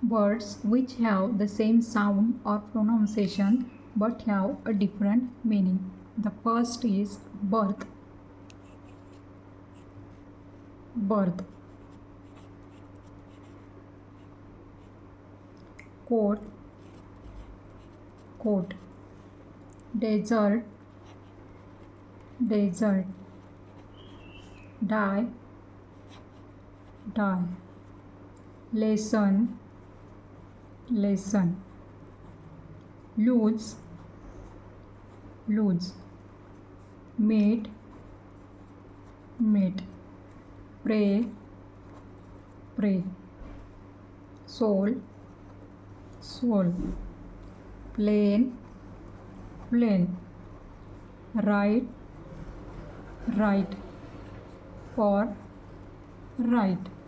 Words which have the same sound or pronunciation but have a different meaning. The first is birth. Birth. Coat. Coat. Desert. Desert. Die. Die. Lesson. Lesson. Lose. Lose. Meet. Meet. Pray. Pray. Soul. Soul. Plane. Plane. Right. Right. For. Right.